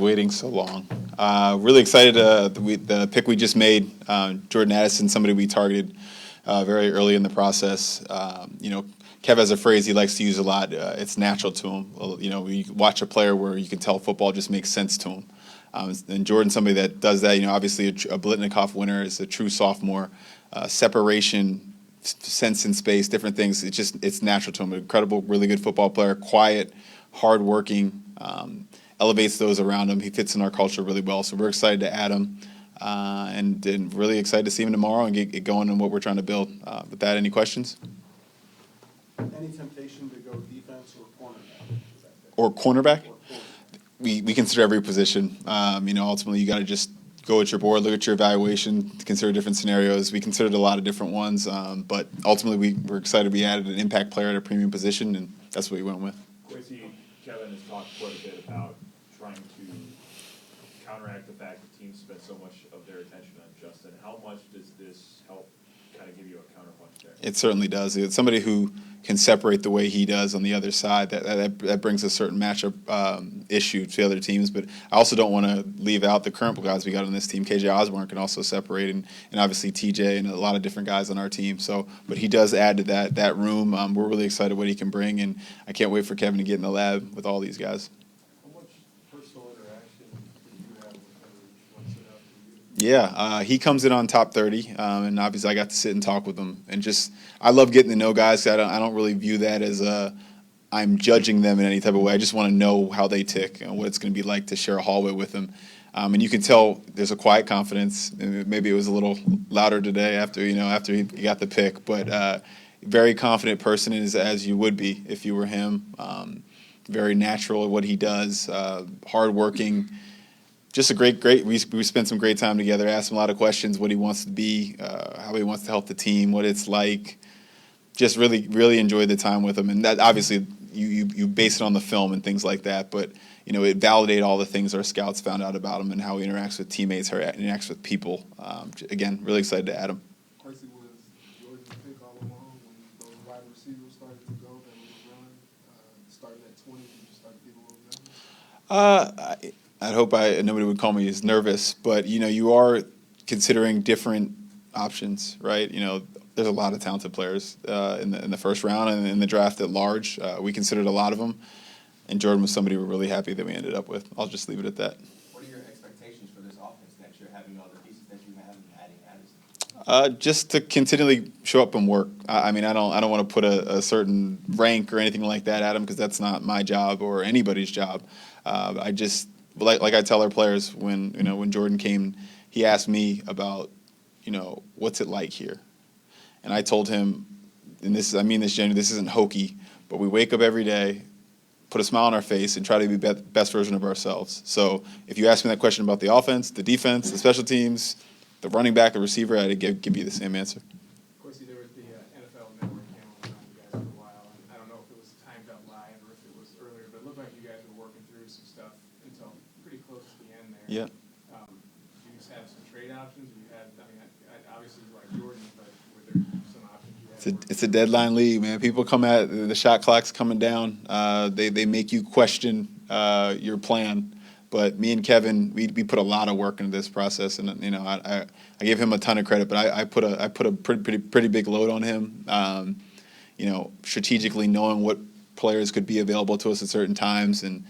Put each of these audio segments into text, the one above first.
waiting so long? Really excited. The pick we just made, Jordan Addison, somebody we targeted very early in the process. Kev has a phrase he likes to use a lot. It's natural to him. You watch a player where you can tell football just makes sense to him. And Jordan's somebody that does that. Obviously a Blitnikoff winner, is a true sophomore. Separation, sense in space, different things. It's natural to him. An incredible, really good football player. Quiet, hardworking. Elevates those around him. He fits in our culture really well. So we're excited to add him, and really excited to see him tomorrow and get going on what we're trying to build. With that, any questions? Any temptation to go defense or cornerback? Or cornerback? We consider every position. Ultimately you got to just go at your board, look at your evaluation, consider different scenarios. We considered a lot of different ones, but ultimately we're excited we added an impact player at a premium position, and that's what we went with. Kwesi, Kevin has talked quite a bit about trying to counteract the fact that teams spend so much of their attention on Justin. How much does this help kind of give you a counterpunch there? It certainly does. It's somebody who can separate the way he does on the other side. That brings a certain matchup issue to other teams. But I also don't want to leave out the current guys we got on this team. KJ Osborne can also separate, and obviously TJ and a lot of different guys on our team. So, but he does add to that room. We're really excited what he can bring, and I can't wait for Kevin to get in the lab with all these guys. How much personal interaction do you have with him? What's it up to you? Yeah, he comes in on top 30, and obviously I got to sit and talk with him, and I love getting to know guys. I don't really view that as I'm judging them in any type of way. I just want to know how they tick and what it's going to be like to share a hallway with them. And you can tell there's a quiet confidence. Maybe it was a little louder today after he got the pick, but very confident person, as you would be if you were him. Very natural at what he does, hardworking. Just a great. We spent some great time together. Asked him a lot of questions. What he wants to be, how he wants to help the team, what it's like. Just really, really enjoyed the time with him. And that obviously you base it on the film and things like that. But it validated all the things our scouts found out about him and how he interacts with teammates, how he interacts with people. Again, really excited to add him. Kwesi, was Jordan's pick all along when those wide receivers started to go that was run, starting at 20, you just started to get a little nervous? I'd hope nobody would call me as nervous, but you are considering different options, right? There's a lot of talented players in the first round and in the draft at large. We considered a lot of them, and Jordan was somebody we're really happy that we ended up with. I'll just leave it at that. What are your expectations for this offense next year, having all the pieces that you have and adding Addison? Just to continually show up and work. I don't want to put a certain rank or anything like that at him, because that's not my job or anybody's job. Like I tell our players, when Jordan came, he asked me about, what's it like here? And I told him, and I mean this genuinely, this isn't hokey, but we wake up every day, put a smile on our face, and try to be the best version of ourselves. So if you ask me that question about the offense, the defense, the special teams, the running back, the receiver, I'd give you the same answer. Kwesi, there was the NFL Network came on you guys for a while, and I don't know if it was timed out live or if it was earlier, but it looked like you guys were working through some stuff until pretty close to the end there. Yeah. Do you just have some trade options? Obviously you like Jordan, but were there some options you had? It's a deadline league, man. People come at the shot clock's coming down. They make you question your plan. But me and Kevin, we put a lot of work into this process, and I gave him a ton of credit, but I put a pretty big load on him. Strategically knowing what players could be available to us at certain times, and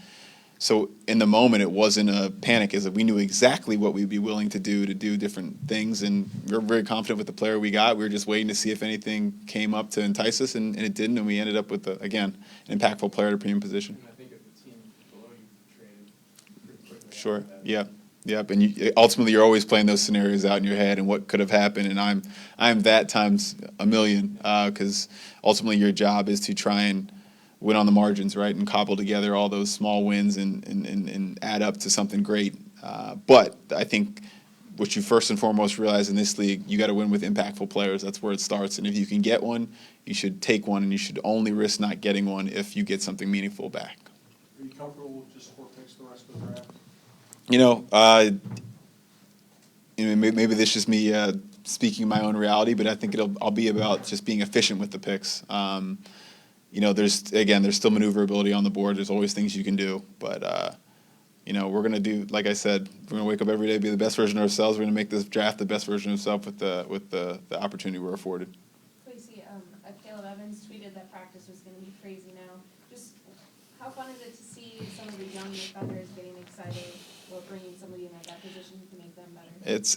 so in the moment it wasn't a panic, as we knew exactly what we'd be willing to do different things, and we were very confident with the player we got. We were just waiting to see if anything came up to entice us, and it didn't, and we ended up with an impactful player at a premium position. And I think if the team below you traded pretty quickly. Sure. Yeah. Yep. And ultimately, you're always playing those scenarios out in your head and what could have happened. And I'm that times a million, because ultimately your job is to try and win on the margins, right, and cobble together all those small wins and add up to something great. But I think what you first and foremost realize in this league, you got to win with impactful players. That's where it starts. And if you can get one, you should take one, and you should only risk not getting one if you get something meaningful back. Are you comfortable with just 4 picks the rest of the draft? Maybe this is just me speaking my own reality, but I think I'll be about just being efficient with the picks. There's still maneuverability on the board. There's always things you can do, but we're going to do, like I said, we're going to wake up every day, be the best version of ourselves. We're going to make this draft the best version of ourselves with the opportunity we're afforded. Kwesi, Caleb Evans tweeted that practice was going to be crazy now. Just how fun is it to see some of the young defenders getting excited or bringing somebody in at that position who can make them better? It's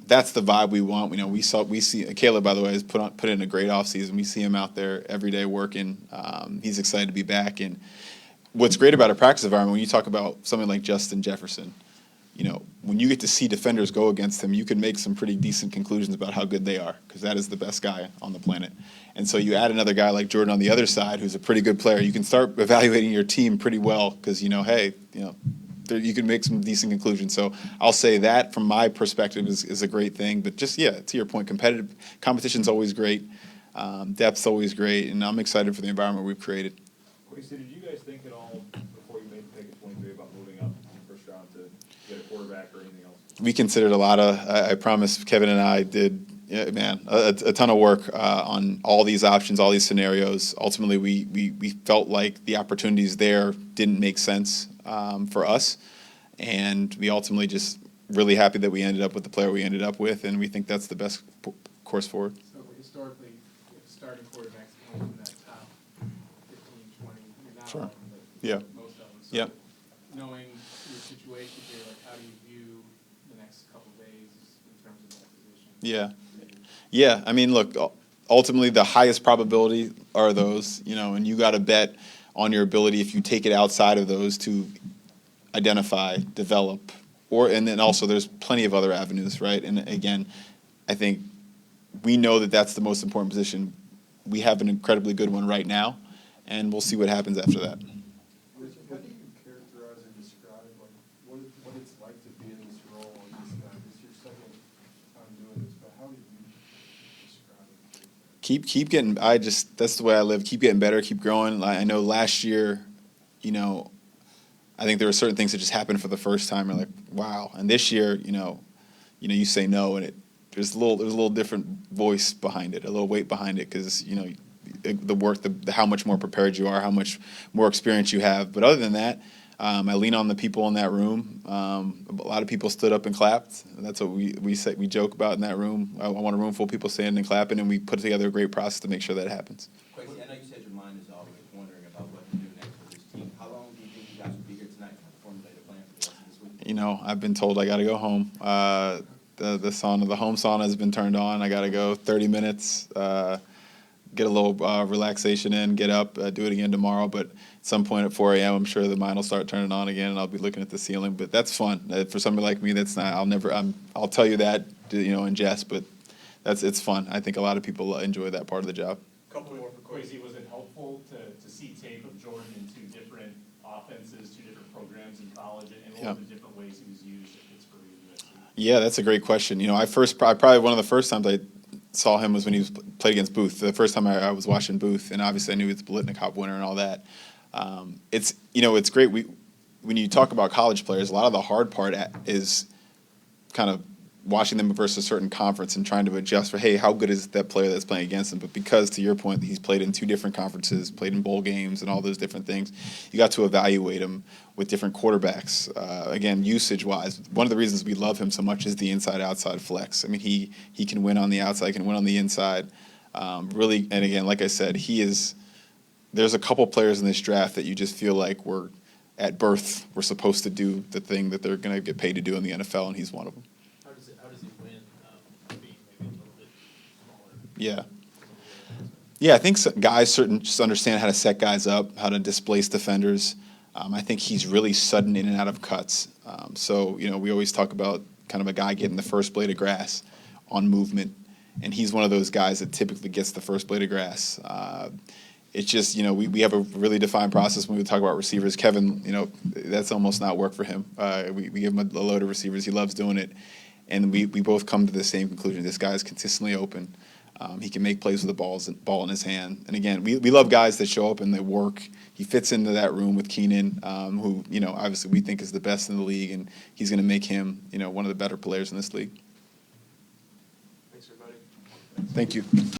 that's the vibe we want. We see Caleb, by the way, has put in a great offseason. We see him out there every day working. He's excited to be back. And what's great about a practice environment, when you talk about something like Justin Jefferson, when you get to see defenders go against him, you can make some pretty decent conclusions about how good they are, because that is the best guy on the planet. And so you add another guy like Jordan on the other side, who's a pretty good player. You can start evaluating your team pretty well, because hey, you can make some decent conclusions. So I'll say that from my perspective is a great thing. But just to your point, competition's always great, depth's always great, and I'm excited for the environment we've created. Kwesi, did you guys think at all before you made the pick at 23 about moving up in the first round to get a quarterback or anything else? We considered a lot of. I promise Kevin and I did. A ton of work on all these options, all these scenarios. Ultimately, we felt like the opportunities there didn't make sense for us, and we ultimately just really happy that we ended up with the player we ended up with, and we think that's the best course forward. So historically, if starting quarterbacks come from that top 15, 20, not Sure. all of them, but Yeah. most of them. So Yep. knowing your situation here, how do you view the next couple of days in terms of that position? Yeah. I mean, look, ultimately the highest probability are those, and you got to bet on your ability, if you take it outside of those, to identify, develop, and then also there's plenty of other avenues, right? And again, I think we know that that's the most important position. We have an incredibly good one right now, and we'll see what happens after that. How do you characterize and describe what it's like to be in this role? This is your second time doing this, but how do you describe it? Keep getting. That's the way I live. Keep getting better. Keep growing. I know last year, I think there were certain things that just happened for the first time. You're like, wow. And this year, you say no, and there's a little different voice behind it, a little weight behind it, because the work, how much more prepared you are, how much more experience you have. But other than that, I lean on the people in that room. A lot of people stood up and clapped. That's what we say. We joke about in that room. I want a room full of people standing and clapping, and we put together a great process to make sure that happens. Kwesi, I know you said your mind is always wondering about what to do next for this team. How long do you think you guys will be here tonight to formulate a plan for the rest of this week? I've been told I got to go home. The home sauna has been turned on. I got to go 30 minutes, get a little relaxation in, get up, do it again tomorrow. But at some point at 4 a.m., I'm sure the mind will start turning on again, and I'll be looking at the ceiling. But that's fun. For somebody like me, that's not. I'll tell you that, in jest, but it's fun. I think a lot of people enjoy that part of the job. Couple more for Kwesi, was it helpful to see tape of Jordan in two different offenses, two different programs in college, and what were the different ways he was used at Pittsburgh and USC? Yeah, that's a great question. Probably one of the first times I saw him was when he played against Booth. The first time I was watching Booth, and obviously I knew he was the Blitnikoff winner and all that. It's great. When you talk about college players, a lot of the hard part is kind of watching them versus a certain conference and trying to adjust for, hey, how good is that player that's playing against him? But because, to your point, he's played in two different conferences, played in bowl games and all those different things, you got to evaluate him with different quarterbacks. Again, usage-wise, one of the reasons we love him so much is the inside-outside flex. I mean, he can win on the outside, can win on the inside. Really, and again, like I said, there's a couple players in this draft that you just feel like at birth we're supposed to do the thing that they're going to get paid to do in the NFL, and he's one of them. How does he win being maybe a little bit smaller? Yeah, I think guys just understand how to set guys up, how to displace defenders. I think he's really sudden in and out of cuts. So we always talk about kind of a guy getting the first blade of grass on movement, and he's one of those guys that typically gets the first blade of grass. It's just, we have a really defined process when we talk about receivers. Kevin, that's almost not work for him. We give him a load of receivers. He loves doing it. And we both come to the same conclusion. This guy is consistently open. He can make plays with the ball in his hand. And again, we love guys that show up and they work. He fits into that room with Keenan, who, obviously we think is the best in the league. And he's going to make him, one of the better players in this league. Thanks, everybody. Thank you.